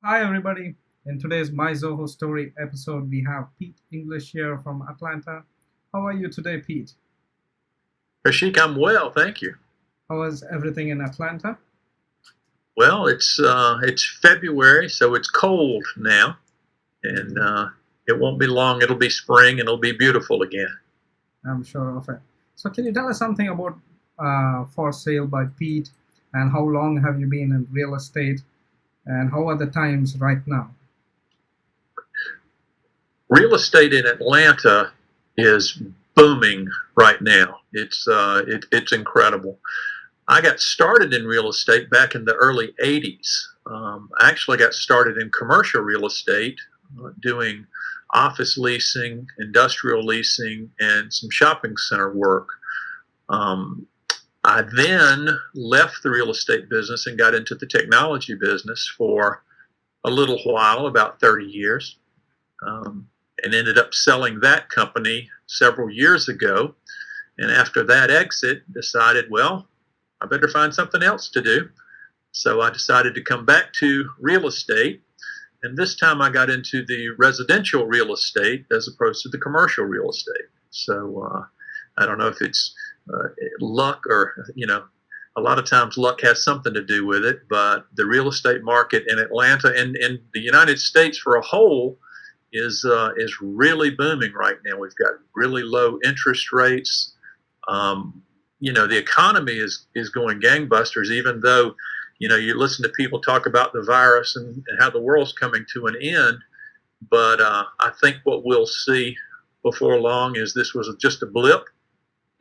Hi, everybody. In today's My Zoho Story episode, we have Pete English here from Atlanta. How are you today, Pete? Rashik, I'm well, thank you. How is everything in Atlanta? Well, it's February, so it's cold now, and it won't be long. It'll be spring, and it'll be beautiful again. I'm sure of it. So, can you tell us something about For Sale by Pete and how long have you been in real estate and how are the times right now? Real estate in Atlanta is booming right now. It's incredible. I got started in real estate back in the early '80s. I actually got started in commercial real estate, doing office leasing, industrial leasing, and some shopping center work. Um, I then left the real estate business and got into the technology business for a little while, about 30 years, um, and ended up selling that company several years ago. And after that exit, decided, well, I better find something else to do. So I decided to come back to real estate. And this time I got into the residential real estate as opposed to the commercial real estate. So I don't know if it's luck or, a lot of times luck has something to do with it, but the real estate market in Atlanta and the United States for a whole is really booming right now. We've got really low interest rates. The economy is going gangbusters, even though, you listen to people talk about the virus and how the world's coming to an end. But I think what we'll see before long is this was just a blip,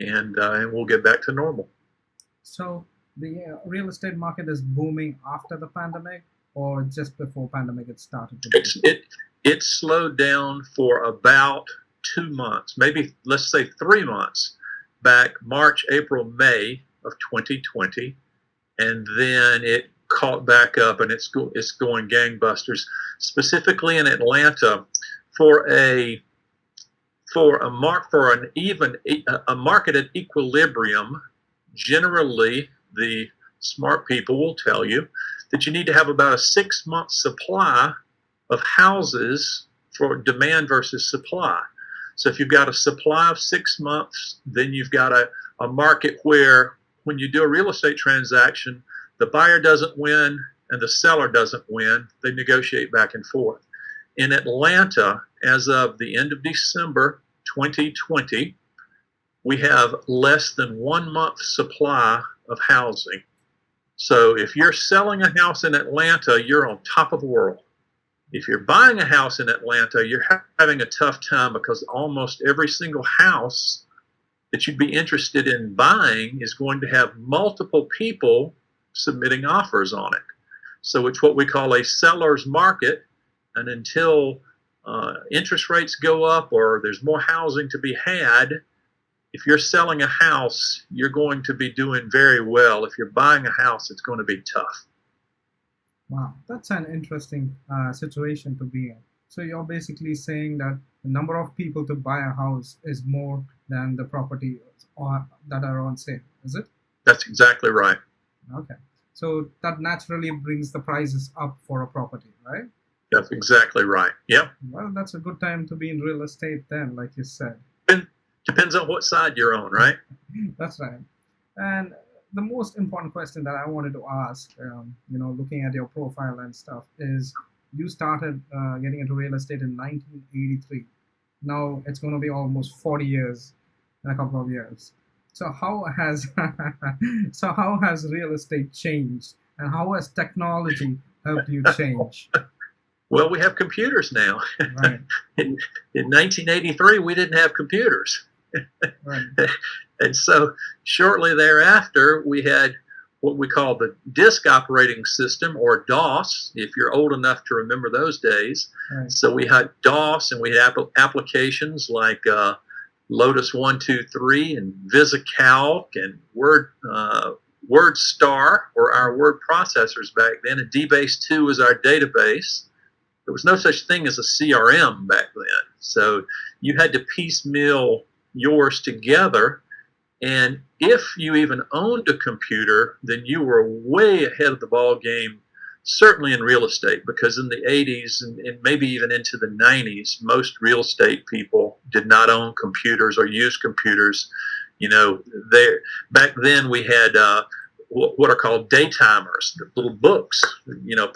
and we'll get back to normal. So, the real estate market is booming after the pandemic or just before pandemic it started to boom? It's it slowed down for about 2 months, maybe let's say 3 months, back March, April, May of 2020, and then it caught back up and it's going gangbusters. Specifically in Atlanta, for a for an even a market at equilibrium, generally the smart people will tell you that you need to have about a 6 month supply of houses for demand versus supply. So if you've got a supply of 6 months, then you've got a market where when you do a real estate transaction, the buyer doesn't win and the seller doesn't win. They negotiate back and forth. In Atlanta, as of the end of December 2020, we have less than 1 month supply of housing. So if you're selling a house in Atlanta, you're on top of the world. If you're buying a house in Atlanta, you're having a tough time because almost every single house that you'd be interested in buying is going to have multiple people submitting offers on it. So it's what we call a seller's market. And until interest rates go up or there's more housing to be had, if you're selling a house, you're going to be doing very well. If you're buying a house, it's going to be tough. Wow, that's an interesting situation to be in. So you're basically saying that the number of people to buy a house is more than the property that are on sale, is it? That's exactly right. Okay. So that naturally brings the prices up for a property, right? That's exactly right. Yep. Well, that's a good time to be in real estate then, like you said. Depends on what side you're on, right? That's right. And the most important question that I wanted to ask, looking at your profile and stuff, is you started getting into real estate in 1983. Now it's going to be almost 40 years in a couple of years. So how has so how has real estate changed, and how has technology helped you change? Well, we have computers now. Right, In 1983, we didn't have computers. right, And so shortly thereafter, we had what we call the disk operating system, or DOS, if you're old enough to remember those days. right. So we had DOS, and we had applications like Lotus 123 and VisiCalc and WordStar were our word processors back then, and DBase 2 was our database. There was no such thing as a CRM back then. So you had to piecemeal yours together. And if you even owned a computer, then you were way ahead of the ball game certainly in real estate, because in the 80s and maybe even into the 90s, most real estate people did not own computers or use computers. You know, there back then we had what are called daytimers, little books,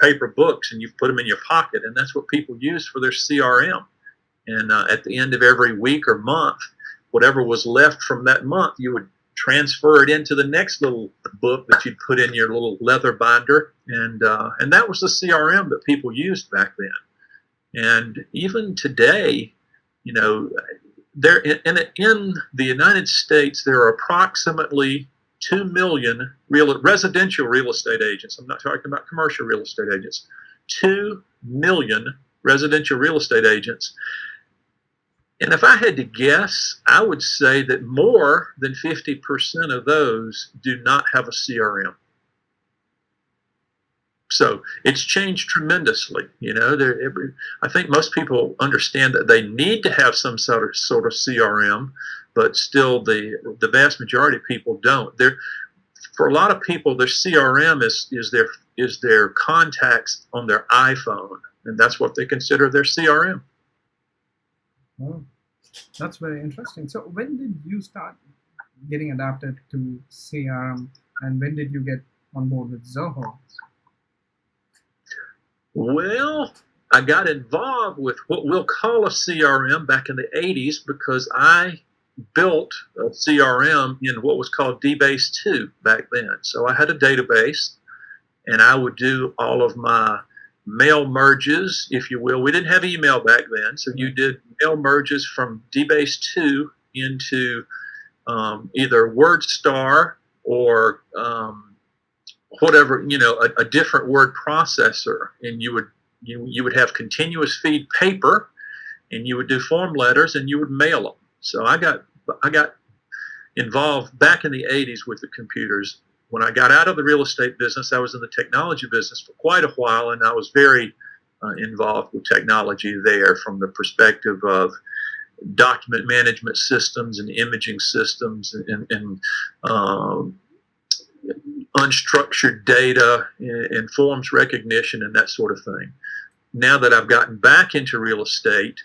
paper books, and you put them in your pocket, and that's what people used for their CRM. And at the end of every week or month, whatever was left from that month, you would transfer it into the next little book that you'd put in your little leather binder, and that was the CRM that people used back then. And even today, you know, there in the United States, there are approximately 2 million residential real estate agents. I'm not talking about commercial real estate agents. 2 million residential real estate agents. And if I had to guess, I would say that more than 50% of those do not have a CRM. So it's changed tremendously. I think most people understand that they need to have some sort of CRM, but still the vast majority of people don't. For a lot of people, their CRM is their contacts on their iPhone, and that's what they consider their CRM. Oh, that's very interesting. So when did you start getting adapted to CRM, and when did you get on board with Zoho? Well, I got involved with what we'll call a CRM back in the 80s because I built a CRM in what was called DBase 2 back then. So I had a database, and I would do all of my mail merges, if you will. We didn't have email back then, so you did mail merges from DBase 2 into either WordStar or whatever, a different word processor, and you would have continuous feed paper, and you would do form letters, and you would mail them. So I got involved back in the 80s with the computers. When I got out of the real estate business, I was in the technology business for quite a while, and I was very involved with technology there from the perspective of document management systems and imaging systems and unstructured data and forms recognition and that sort of thing. Now that I've gotten back into real estate,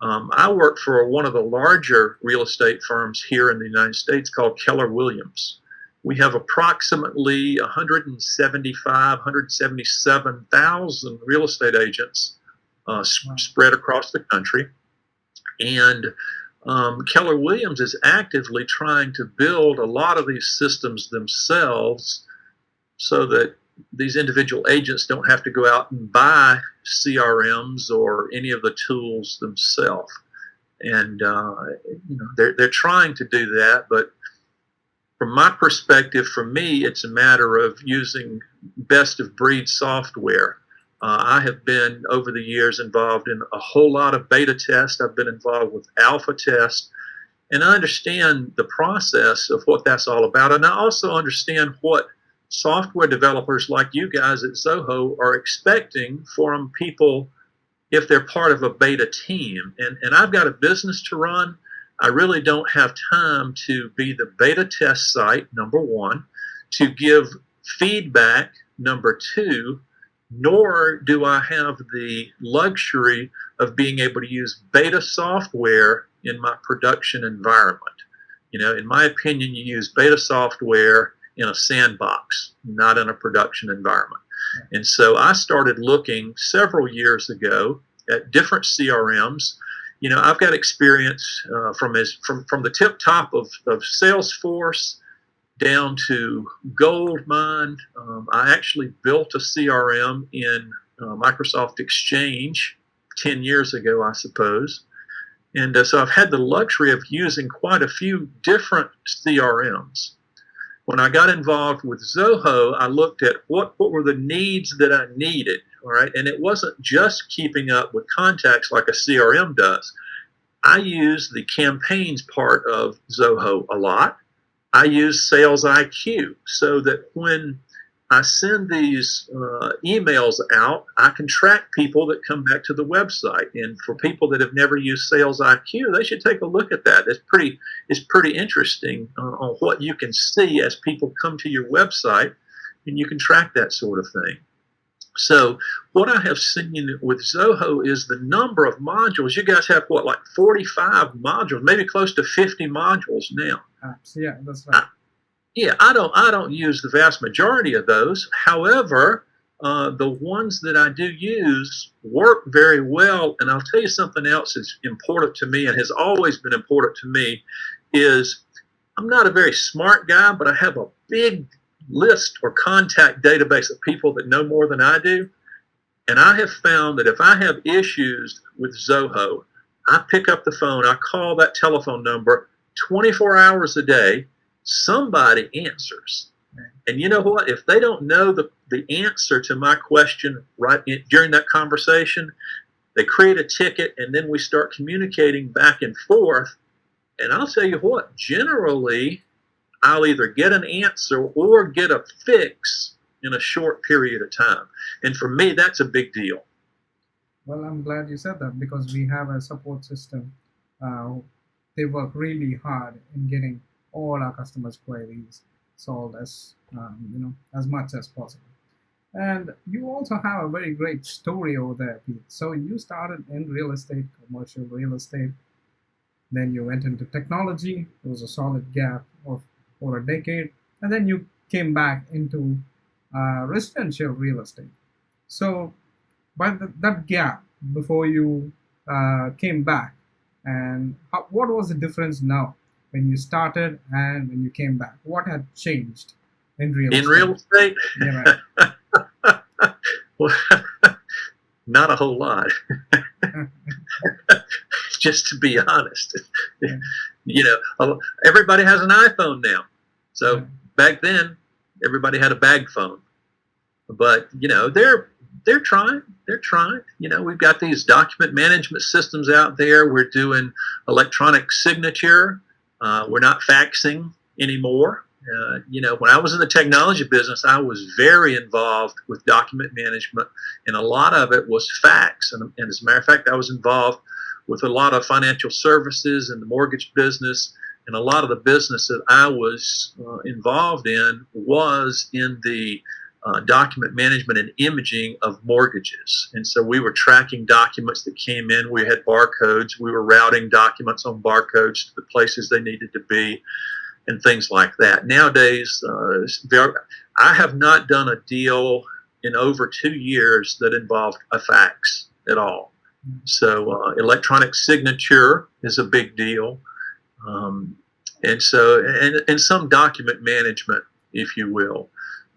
I work for one of the larger real estate firms here in the United States called Keller Williams. We have approximately 177,000 real estate agents spread across the country. And Keller Williams is actively trying to build a lot of these systems themselves so that these individual agents don't have to go out and buy CRMs or any of the tools themselves. And they're trying to do that, but from my perspective, for me, it's a matter of using best of breed software. I have been, over the years, involved in a whole lot of beta tests. I've been involved with alpha tests, and I understand the process of what that's all about. And I also understand what software developers like you guys at Zoho are expecting from people if they're part of a beta team. And I've got a business to run. I really don't have time to be the beta test site, number one, to give feedback, number two, nor do I have the luxury of being able to use beta software in my production environment. In my opinion, you use beta software in a sandbox, not in a production environment. And so I started looking several years ago at different CRMs. I've got experience from the tip top of Salesforce down to Goldmine. I actually built a CRM in Microsoft Exchange 10 years ago, I suppose. And so I've had the luxury of using quite a few different CRMs. When I got involved with Zoho, I looked at what were the needs that I needed, all right? And it wasn't just keeping up with contacts like a CRM does. I use the campaigns part of Zoho a lot. I use Sales IQ so that when I send these emails out, I can track people that come back to the website. And for people that have never used Sales IQ, they should take a look at that. It's pretty interesting on what you can see as people come to your website, and you can track that sort of thing. So what I have seen with Zoho is the number of modules. You guys have what, like 45 modules, maybe close to 50 modules now. Apps. Yeah, that's right. Yeah, I don't use the vast majority of those. However, the ones that I do use work very well. And I'll tell you something else that's important to me and has always been important to me is I'm not a very smart guy, but I have a big list or contact database of people that know more than I do. And I have found that if I have issues with Zoho, I pick up the phone, I call that telephone number 24 hours a day, somebody answers. And you know what? If they don't know the answer to my question during that conversation, they create a ticket and then we start communicating back and forth. And I'll tell you what, generally, I'll either get an answer or get a fix in a short period of time. And for me, that's a big deal. Well, I'm glad you said that because we have a support system. They work really hard in getting all our customers' queries solved as much as possible. And you also have a very great story over there, Pete. So you started in real estate, commercial real estate, then you went into technology. There was a solid gap of over a decade, and then you came back into residential real estate. So, by that gap before you came back, and what was the difference now when you started and when you came back? What had changed in real In estate? real estate, Yeah, well, not a whole lot. Just to be honest, right. everybody has an iPhone now. So Yeah, back then, everybody had a bag phone. But they're trying. They're trying. We've got these document management systems out there. We're doing electronic signature. We're not faxing anymore. When I was in the technology business, I was very involved with document management, and a lot of it was fax. And as a matter of fact, I was involved with a lot of financial services and the mortgage business, and a lot of the business that I was involved in was in the document management and imaging of mortgages. And so we were tracking documents that came in. We had barcodes. We were routing documents on barcodes to the places they needed to be and things like that. Nowadays, I have not done a deal in over 2 years that involved a fax at all. So electronic signature is a big deal. And some document management, if you will.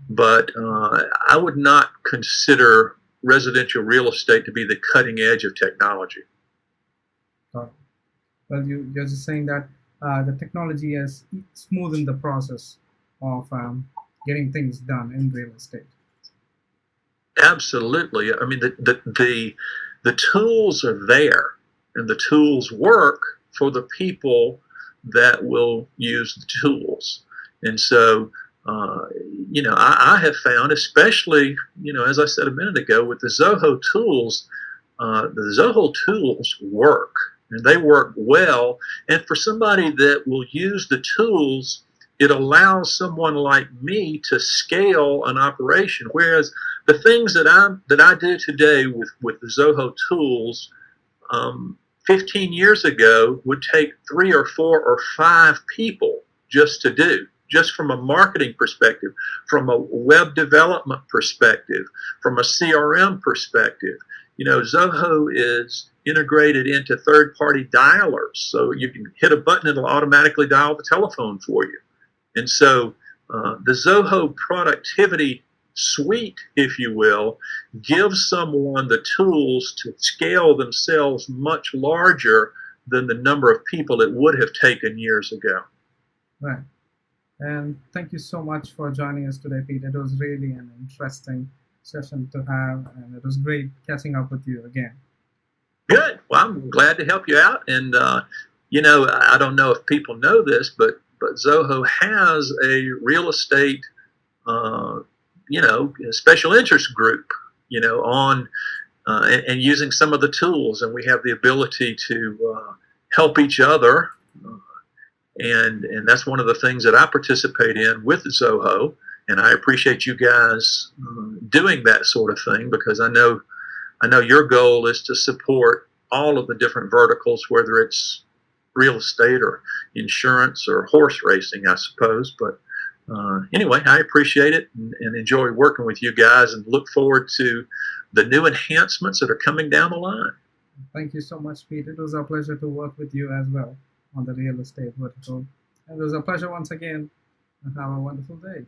But I would not consider residential real estate to be the cutting edge of technology. got it. Well, you're just saying that the technology has smoothened the process of getting things done in real estate. Absolutely. I mean, the tools are there, and the tools work for the people that will use the tools. And so, I have found, especially, as I said a minute ago, with the Zoho tools work, and they work well. And for somebody that will use the tools, it allows someone like me to scale an operation. Whereas the things that I do today with the Zoho tools, 15 years ago would take 3 or 4 or 5 people just to do, just from a marketing perspective, from a web development perspective, from a CRM perspective. Zoho is integrated into third-party dialers, so you can hit a button, it'll automatically dial the telephone for you. And so the Zoho productivity suite, if you will, gives someone the tools to scale themselves much larger than the number of people it would have taken years ago. Right. And thank you so much for joining us today, Pete. It was really an interesting session to have, and it was great catching up with you again. Good. Well, I'm glad to help you out. And, I don't know if people know this, but Zoho has a real estate, special interest group, on and using some of the tools. And we have the ability to help each other. And that's one of the things that I participate in with Zoho And I appreciate you guys doing that sort of thing, because I know your goal is to support all of the different verticals, whether it's real estate or insurance or horse racing, I suppose. But anyway, I appreciate it and enjoy working with you guys, and look forward to the new enhancements that are coming down the line. Thank you so much, Pete. It was a pleasure to work with you as well on the real estate vertical. And it was a pleasure once again. And have a wonderful day.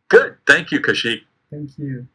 Good. Thank you, Kashif. Thank you.